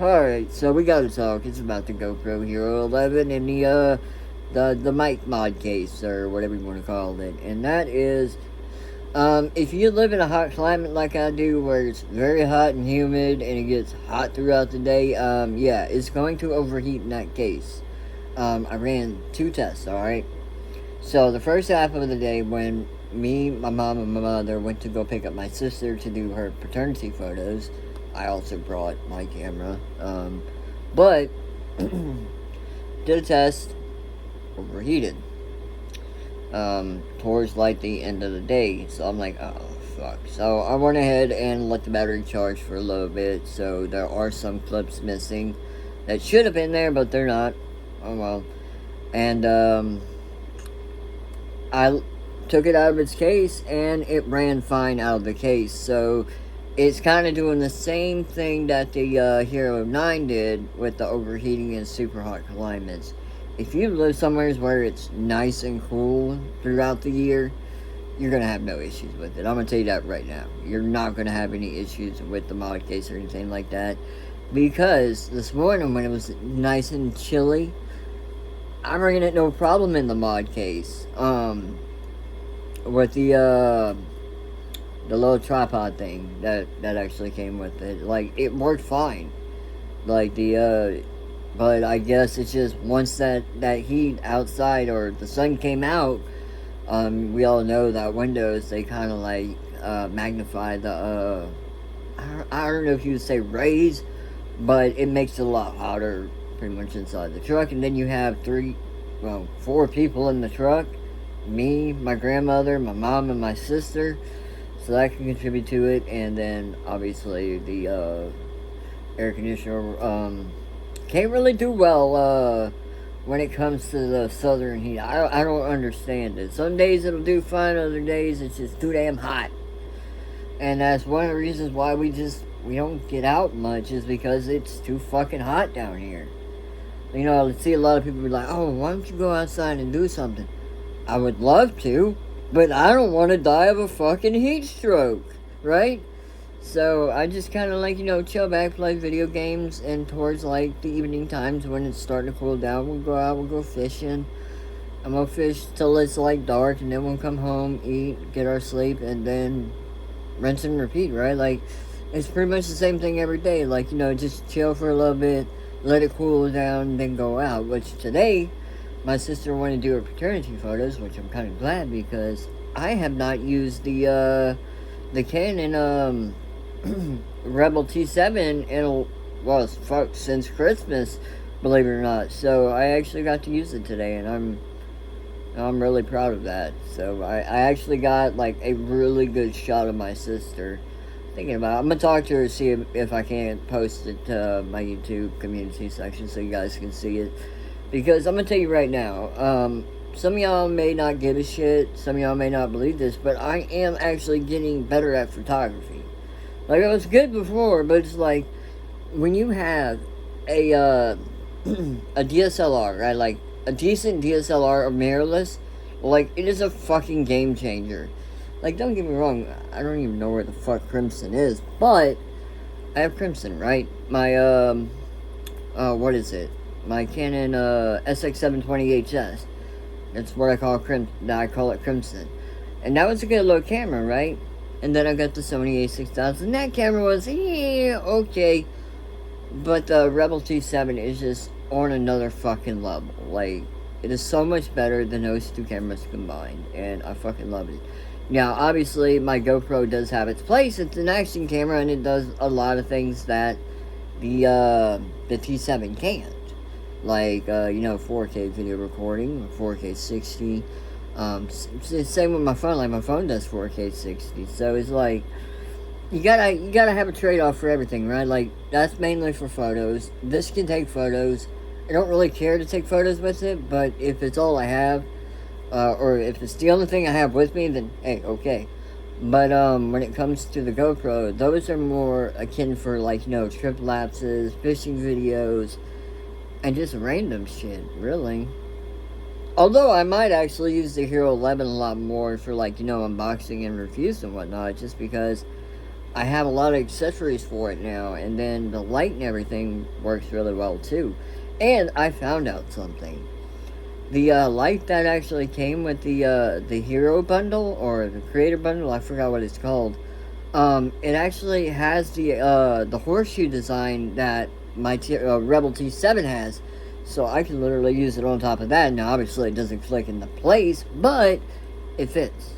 Alright, so we gotta talk. It's about the GoPro Hero 11 and the mic mod case, or whatever you want to call it. And that is, if you live in a hot climate like I do, where it's very hot and humid and it gets hot throughout the day, yeah, it's going to overheat in that case. I ran 2 tests, alright? So the first half of the day, when me, my mom, and my mother went to go pick up my sister to do her paternity photos, I also brought my camera. But did a test, overheated. Towards like the end of the day, so I'm like, oh fuck. So I went ahead and let the battery charge for a little bit. So there are some clips missing that should have been there, but they're not. Oh well. And I took it out of its case, and it ran fine out of the case. So it's kind of doing the same thing that the Hero 9 did with the overheating in super hot climates. If you live somewhere where it's nice and cool throughout the year, you're going to have no issues with it. I'm going to tell you that right now. You're not going to have any issues with the mod case or anything like that. Because this morning when it was nice and chilly, I'm running it no problem in the mod case. With the little tripod thing that actually came with it. Like, it worked fine. Like, but I guess it's just once that heat outside or the sun came out, we all know that windows, they kind of like magnify the, I don't know if you would say rays, but it makes it a lot hotter pretty much inside the truck. And then you have 4 people in the truck. Me, my grandmother, my mom, and my sister. So that can contribute to it. And then obviously the air conditioner can't really do well when it comes to the southern heat. I don't understand it. Some days it'll do fine, other days it's just too damn hot. And that's one of the reasons why we don't get out much, is because it's too fucking hot down here. You know, I see a lot of people be like, oh, why don't you go outside and do something? I would love to, but I don't want to die of a fucking heat stroke, right? So I just kind of like, chill back, play video games, and towards like the evening times when it's starting to cool down, we'll go out, we'll go fishing. I'm gonna fish till it's like dark, and then we'll come home, eat, get our sleep, and then rinse and repeat, right? Like, it's pretty much the same thing every day. Like, just chill for a little bit, let it cool down, then go out. Which today, my sister wanted to do her paternity photos, which I'm kind of glad, because I have not used the Canon Rebel T7 since Christmas, believe it or not. So I actually got to use it today, and I'm really proud of that. So I actually got like a really good shot of my sister. Thinking about it. I'm gonna talk to her, see if I can post it to my YouTube community section so you guys can see it. Because I'm gonna tell you right now, some of y'all may not give a shit, some of y'all may not believe this, but I am actually getting better at photography. Like, I was good before, but it's like, when you have a a DSLR, right, like, a decent DSLR or mirrorless, like, it is a fucking game changer. Like, don't get me wrong, I don't even know where the fuck Crimson is, but I have Crimson, right? My, what is it? My Canon SX720HS. That's what I call it Crimson. And that was a good little camera, right? And then I got the Sony a6000. That camera was, okay. But the Rebel T7 is just on another fucking level. Like, it is so much better than those 2 cameras combined. And I fucking love it. Now, obviously, my GoPro does have its place. It's an action camera, and it does a lot of things that the T7 can't. Like, 4K video recording, 4K 60. Same with my phone. Like, my phone does 4K 60. So it's like, you gotta have a trade-off for everything, right? Like, that's mainly for photos. This can take photos. I don't really care to take photos with it, but if it's all I have, or if it's the only thing I have with me, then hey, okay. But when it comes to the GoPro, those are more akin for, like, trip lapses, fishing videos, and just random shit, really. Although I might actually use the Hero 11 a lot more for, like, unboxing and reviews and whatnot, just because I have a lot of accessories for it now, and then the light and everything works really well too. And I found out something. The light that actually came with the hero bundle or the creator bundle, I forgot what it's called. It actually has the horseshoe design that my Rebel T7 has, so I can literally use it on top of that. Now, obviously, it doesn't click into place, but it fits.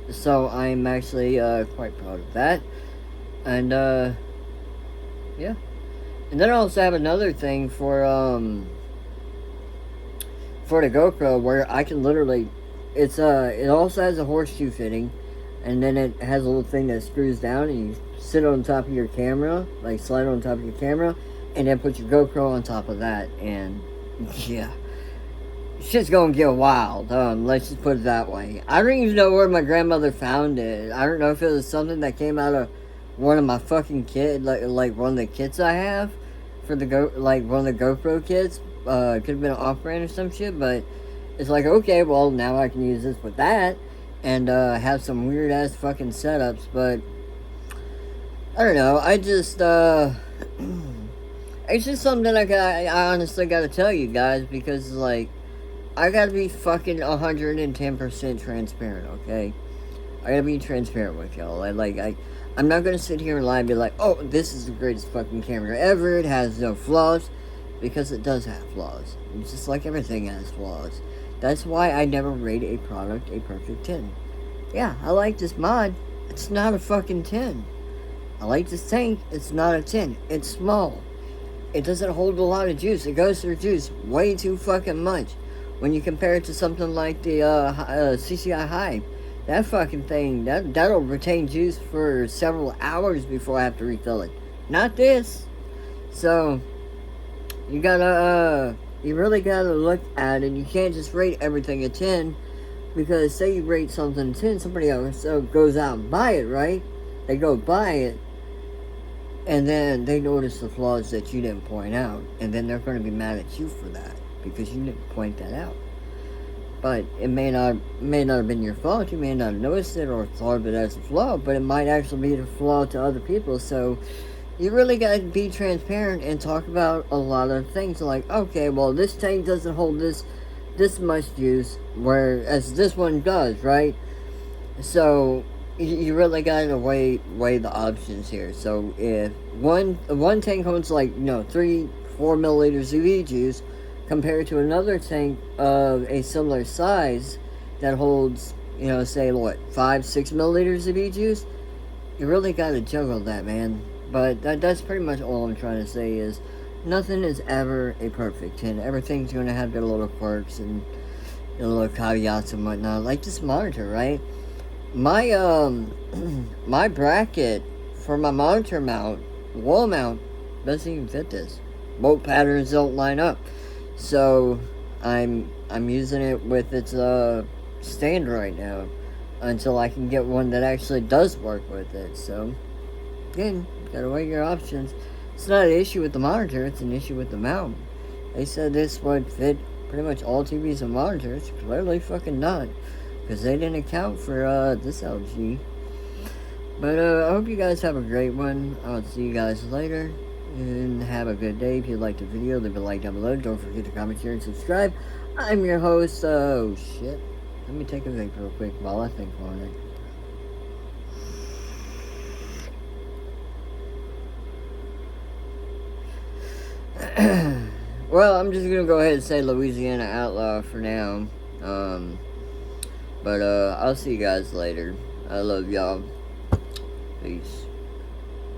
So I'm actually quite proud of that, and yeah. And then I also have another thing for the GoPro where I can literally, it also has a horseshoe fitting, and then it has a little thing that screws down, and you sit on top of your camera, like slide on top of your camera, and then put your GoPro on top of that, and yeah, shit's gonna get wild. Let's just put it that way. I don't even know where my grandmother found it. I don't know if it was something that came out of one of my fucking kids, like one of the kits I have for one of the GoPro kits. Could have been an off-brand or some shit, but it's like, okay, well, now I can use this with that, and have some weird-ass fucking setups, but I don't know, I just, it's just something I honestly gotta tell you guys, because, like, I gotta be fucking 110% transparent, okay? I gotta be transparent with y'all. I'm not gonna sit here and lie and be like, oh, this is the greatest fucking camera ever, it has no flaws, because it does have flaws. It's just like everything has flaws. That's why I never rate a product a perfect 10. Yeah, I like this mod. It's not a fucking 10. I like this tank. It's not a 10. It's small. It doesn't hold a lot of juice. It goes through juice way too fucking much. When you compare it to something like the CCI Hype, that fucking thing, that'll retain juice for several hours before I have to refill it. Not this. So, you really gotta look at it. You can't just rate everything a 10, because say you rate something a 10, somebody else goes out and buy it, right? They go buy it, and then they notice the flaws that you didn't point out, and then they're going to be mad at you for that, because you didn't point that out. But it may not have been your fault. You may not have noticed it or thought of it as a flaw, but it might actually be a flaw to other people. So you really got to be transparent and talk about a lot of things, like, okay, well, this tank doesn't hold this much juice, whereas this one does, right? So you really got to weigh the options here. So if one tank holds, like, 3-4 milliliters of e-juice, compared to another tank of a similar size that holds, say, 5-6 milliliters of e-juice, you really got to juggle that, man. But that's pretty much all I'm trying to say is nothing is ever a perfect 10. Everything's going to have their little quirks and their little caveats and whatnot. Like this monitor, right? My my bracket for my monitor mount, wall mount, doesn't even fit this. Bolt patterns don't line up. So I'm using it with its stand right now until I can get one that actually does work with it. So again, gotta weigh your options. It's not an issue with the monitor, it's an issue with the mount. They said this would fit pretty much all TVs and monitors. Clearly fucking not, because they didn't account for this LG. But I hope you guys have a great one. I'll see you guys later, and have a good day. If you liked the video, leave a like down below. Don't forget to comment, share, and subscribe. I'm your host. Oh shit, let me take a vape real quick while I think on it. Well, I'm just gonna go ahead and say Louisiana Outlaw for now. But I'll see you guys later. I love y'all. Peace.